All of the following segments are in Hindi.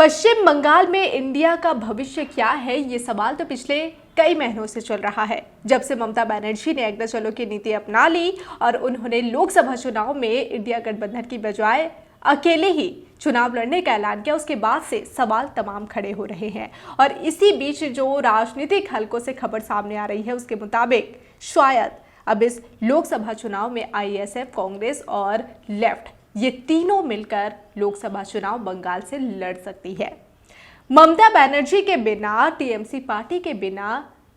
पश्चिम बंगाल में इंडिया का भविष्य क्या है, ये सवाल तो पिछले कई महीनों से चल रहा है। जब से ममता बनर्जी ने एक दल चलो की नीति अपना ली और उन्होंने लोकसभा चुनाव में इंडिया गठबंधन की बजाय अकेले ही चुनाव लड़ने का ऐलान किया, उसके बाद से सवाल तमाम खड़े हो रहे हैं। और इसी बीच जो राजनीतिक हलकों से खबर सामने आ रही है, उसके मुताबिक शायद अब इस लोकसभा चुनाव में आईएसएफ, कांग्रेस और लेफ्ट, ये तीनों मिलकर लोकसभा चुनाव बंगाल से लड़ सकती है। ममता बनर्जी के बिना, टीएमसी पार्टी के बिना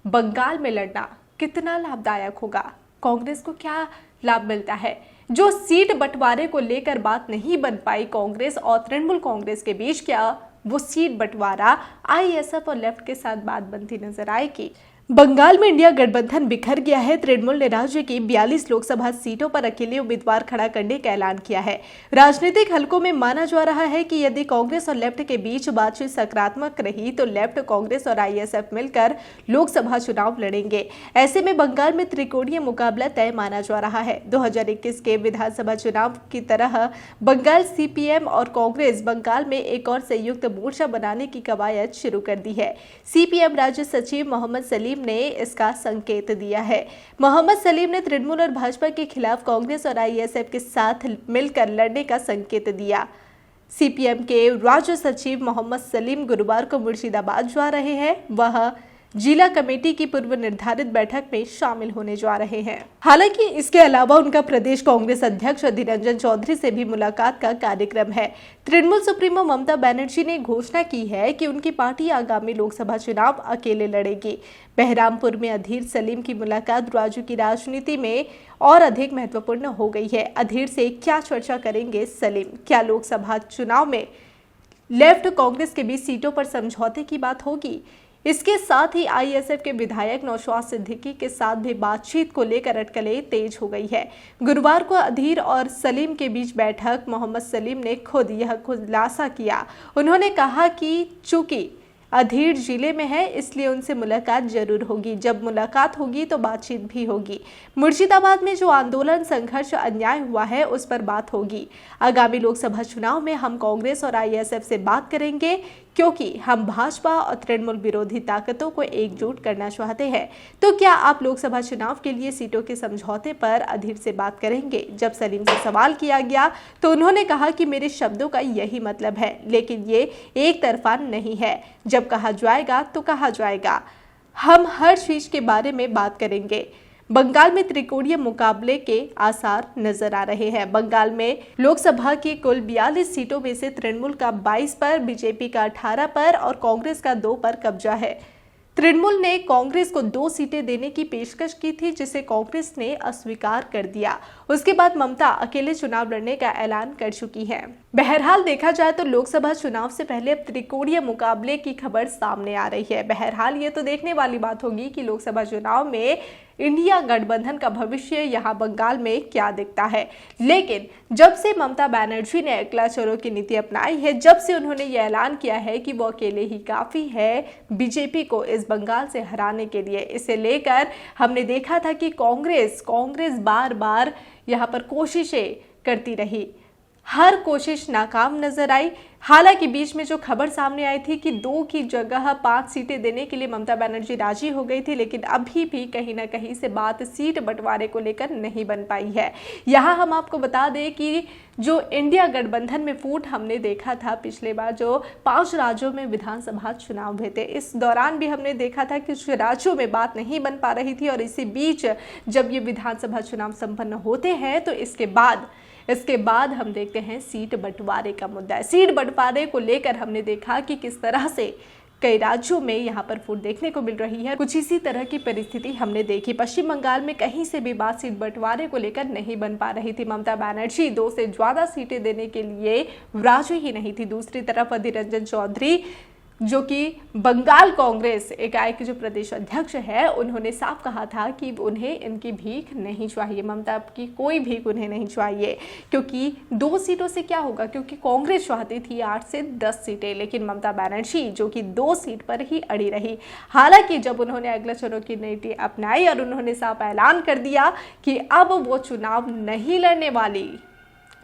बंगाल में लड़ना कितना लाभदायक होगा? कांग्रेस को क्या लाभ मिलता है? जो सीट बंटवारे को लेकर बात नहीं बन पाई कांग्रेस और तृणमूल कांग्रेस के बीच, क्या वो सीट बंटवारा आईएसएफ और लेफ्ट के साथ बात बनती नजर आएगी? बंगाल में इंडिया गठबंधन बिखर गया है। तृणमूल ने राज्य की 42 लोकसभा सीटों पर अकेले उम्मीदवार खड़ा करने का ऐलान किया है। राजनीतिक हलकों में माना जा रहा है कि यदि कांग्रेस और लेफ्ट के बीच बातचीत सकारात्मक रही तो लेफ्ट, कांग्रेस और आईएसएफ मिलकर लोकसभा चुनाव लड़ेंगे। ऐसे में बंगाल में त्रिकोणीय मुकाबला तय माना जा रहा है। 2021 के विधानसभा चुनाव की तरह बंगाल सीपीएम और कांग्रेस बंगाल में एक और संयुक्त मोर्चा बनाने की कवायद शुरू कर दी है। सीपीएम राज्य सचिव मोहम्मद सलीम ने इसका संकेत दिया है। मोहम्मद सलीम ने तृणमूल और भाजपा के खिलाफ कांग्रेस और आईएसएफ के साथ मिलकर लड़ने का संकेत दिया। सीपीएम के राज्य सचिव मोहम्मद सलीम गुरुवार को मुर्शिदाबाद जा रहे हैं। वह जिला कमेटी की पूर्व निर्धारित बैठक में शामिल होने जा रहे हैं। हालांकि इसके अलावा उनका प्रदेश कांग्रेस अध्यक्ष अधीर रंजन चौधरी से भी मुलाकात का कार्यक्रम है। तृणमूल सुप्रीमो ममता बनर्जी ने घोषणा की है कि उनकी पार्टी आगामी लोकसभा चुनाव अकेले लड़ेगी। बहरामपुर में अधीर सलीम की मुलाकात राज्य की राजनीति में और अधिक महत्वपूर्ण हो गई है। अधीर से क्या चर्चा करेंगे सलीम? क्या लोकसभा चुनाव में लेफ्ट कांग्रेस के बीच सीटों पर समझौते की बात होगी? इसके साथ ही आईएसएफ के विधायक नौशाद सिद्दीकी के साथ भी बातचीत को लेकर अटकलें तेज हो गई है। गुरुवार को अधीर और सलीम के बीच बैठक मोहम्मद सलीम ने खुद यह खुलासा किया। उन्होंने कहा कि चूंकि अधीर जिले में है इसलिए उनसे मुलाकात जरूर होगी। जब मुलाकात होगी तो बातचीत भी होगी। मुर्शिदाबाद में जो आंदोलन, संघर्ष, अन्याय हुआ है उस पर बात होगी। आगामी लोकसभा चुनाव में हम कांग्रेस और आईएसएफ से बात करेंगे क्योंकि हम भाजपा और तृणमूल विरोधी ताकतों को एकजुट करना चाहते हैं। तो क्या आप लोकसभा चुनाव के लिए सीटों के समझौते पर अधीर से बात करेंगे? जब सलीम से सवाल किया गया तो उन्होंने कहा कि मेरे शब्दों का यही मतलब है, लेकिन ये एक तरफा नहीं है। जब कहा जाएगा तो कहा जाएगा। हम हर चीज के बारे में बात करेंगे। बंगाल में त्रिकोणीय मुकाबले के आसार नजर आ रहे हैं। बंगाल में लोकसभा की कुल 42 सीटों में से तृणमूल का 22 पर, बीजेपी का 18 पर और कांग्रेस का 2 पर कब्जा है। तृणमूल ने कांग्रेस को 2 सीटें देने की पेशकश की थी, जिसे कांग्रेस ने अस्वीकार कर दिया। उसके बाद ममता अकेले चुनाव लड़ने का ऐलान कर चुकी हैं। बहरहाल देखा जाए तो लोकसभा चुनाव से पहले अब त्रिकोणीय मुकाबले की खबर सामने आ रही है। बहरहाल ये तो देखने वाली बात होगी कि लोकसभा चुनाव में इंडिया गठबंधन का भविष्य यहाँ बंगाल में क्या दिखता है। लेकिन जब से ममता बनर्जी ने अकेला चलो की नीति अपनाई है, जब से उन्होंने ये ऐलान किया है कि वो अकेले ही काफी है बीजेपी को इस बंगाल से हराने के लिए, इसे लेकर हमने देखा था कि कांग्रेस बार बार यहाँ पर कोशिशें करती रही, हर कोशिश नाकाम नजर आई। हालांकि बीच में जो खबर सामने आई थी कि 2 की जगह 5 सीटें देने के लिए ममता बनर्जी राजी हो गई थी, लेकिन अभी भी कहीं ना कहीं से बात सीट बंटवारे को लेकर नहीं बन पाई है। यहाँ हम आपको बता दें कि जो इंडिया गठबंधन में फूट हमने देखा था पिछले बार जो 5 राज्यों में विधानसभा चुनाव हुए थे, इस दौरान भी हमने देखा था कि कुछ राज्यों में बात नहीं बन पा रही थी। और इसी बीच जब ये विधानसभा चुनाव संपन्न होते हैं तो इसके बाद हम देखते हैं सीट बंटवारे का मुद्दा है। सीट बंटवारे को लेकर हमने देखा कि किस तरह से कई राज्यों में यहाँ पर फूट देखने को मिल रही है। कुछ इसी तरह की परिस्थिति हमने देखी। पश्चिम बंगाल में कहीं से भी बात सीट बंटवारे को लेकर नहीं बन पा रही थी। ममता बनर्जी 2 से ज्यादा सीटें देने के लिए राजी ही नहीं थी। दूसरी तरफ अधीर रंजन चौधरी, जो कि बंगाल कांग्रेस इकाई के जो प्रदेश अध्यक्ष है, उन्होंने साफ कहा था कि उन्हें इनकी भीख नहीं चाहिए, ममता की कोई भीख उन्हें नहीं चाहिए। क्योंकि 2 सीटों से क्या होगा, क्योंकि कांग्रेस चाहती थी 8 से 10 सीटें, लेकिन ममता बनर्जी जो कि 2 सीट पर ही अड़ी रही। हालांकि जब उन्होंने अगला चुनाव की नीति अपनाई और उन्होंने साफ ऐलान कर दिया कि अब वो चुनाव नहीं लड़ने वाली,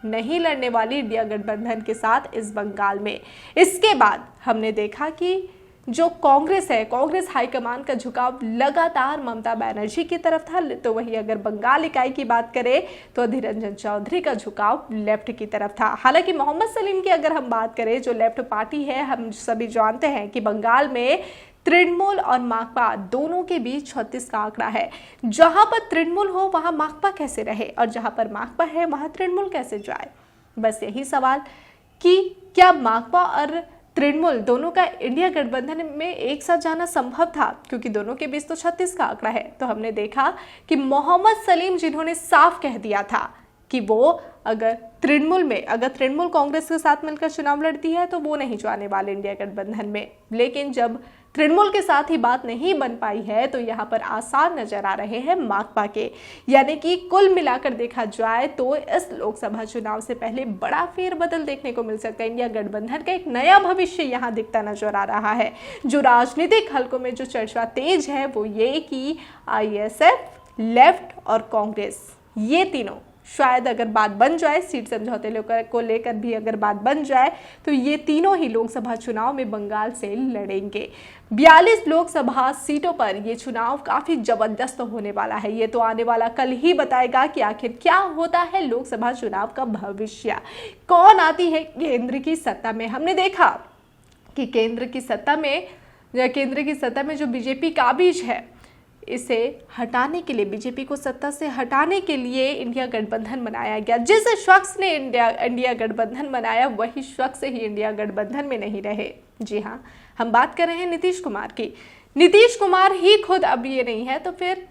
नहीं लड़ने वाली इंडिया गठबंधन के साथ इस बंगाल में। इसके बाद हमने देखा कि जो कांग्रेस है, कांग्रेस हाईकमान का झुकाव लगातार ममता बनर्जी की तरफ था, तो वहीं अगर बंगाल इकाई की बात करें तो अधीर रंजन चौधरी का झुकाव लेफ्ट की तरफ था। हालांकि मोहम्मद सलीम की अगर हम बात करें, जो लेफ्ट पार्टी है, हम सभी जानते हैं कि बंगाल में तृणमूल और माकपा दोनों के बीच 36 का आंकड़ा है। जहां पर तृणमूल हो वहां माकपा कैसे रहे, और जहां पर माकपा है वहां तृणमूल कैसे जाए। बस यही सवाल कि क्या माकपा और तृणमूल दोनों का इंडिया गठबंधन में एक साथ जाना संभव था, क्योंकि दोनों के बीच तो 36 का आंकड़ा है। तो हमने देखा कि मोहम्मद सलीम, जिन्होंने साफ कह दिया था कि वो अगर तृणमूल कांग्रेस के साथ मिलकर चुनाव लड़ती है तो वो नहीं जाने वाले इंडिया गठबंधन में, लेकिन जब तृणमूल के साथ ही बात नहीं बन पाई है तो यहाँ पर आसार नजर आ रहे हैं माकपा के। यानी कि कुल मिलाकर देखा जाए तो इस लोकसभा चुनाव से पहले बड़ा फेरबदल देखने को मिल सकता है। इंडिया गठबंधन का एक नया भविष्य यहाँ दिखता नजर आ रहा है। जो राजनीतिक हलकों में जो चर्चा तेज है वो ये कि आईएसएफ, लेफ्ट और कांग्रेस, ये तीनों शायद अगर बात बन जाए, सीट समझौते को लेकर भी अगर बात बन जाए, तो ये तीनों ही लोकसभा चुनाव में बंगाल से लड़ेंगे। 42 लोकसभा सीटों पर ये चुनाव काफी जबरदस्त होने वाला है। ये तो आने वाला कल ही बताएगा कि आखिर क्या होता है लोकसभा चुनाव का भविष्य, कौन आती है केंद्र की सत्ता में। हमने देखा कि केंद्र की सत्ता में जो बीजेपी काबिज है, इसे हटाने के लिए, बीजेपी को सत्ता से हटाने के लिए इंडिया गठबंधन बनाया गया। जिस शख्स ने इंडिया गठबंधन बनाया वही शख्स ही इंडिया गठबंधन में नहीं रहे। जी हाँ, हम बात कर रहे हैं नीतीश कुमार की। नीतीश कुमार ही खुद अब ये नहीं है तो फिर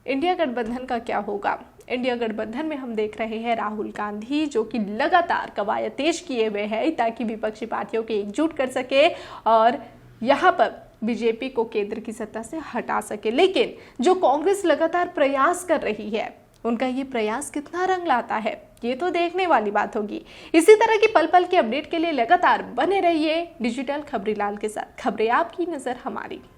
इंडिया गठबंधन का क्या होगा। इंडिया गठबंधन में हम देख रहे हैं राहुल गांधी, जो कि लगातार कवायद तेज किए हुए हैं ताकि विपक्षी पार्टियों को एकजुट कर सके और यहाँ पर बीजेपी को केंद्र की सत्ता से हटा सके। लेकिन जो कांग्रेस लगातार प्रयास कर रही है, उनका ये प्रयास कितना रंग लाता है, ये तो देखने वाली बात होगी। इसी तरह की पल पल के अपडेट के लिए लगातार बने रहिए डिजिटल खबरीलाल के साथ। खबरें आपकी, नजर हमारी।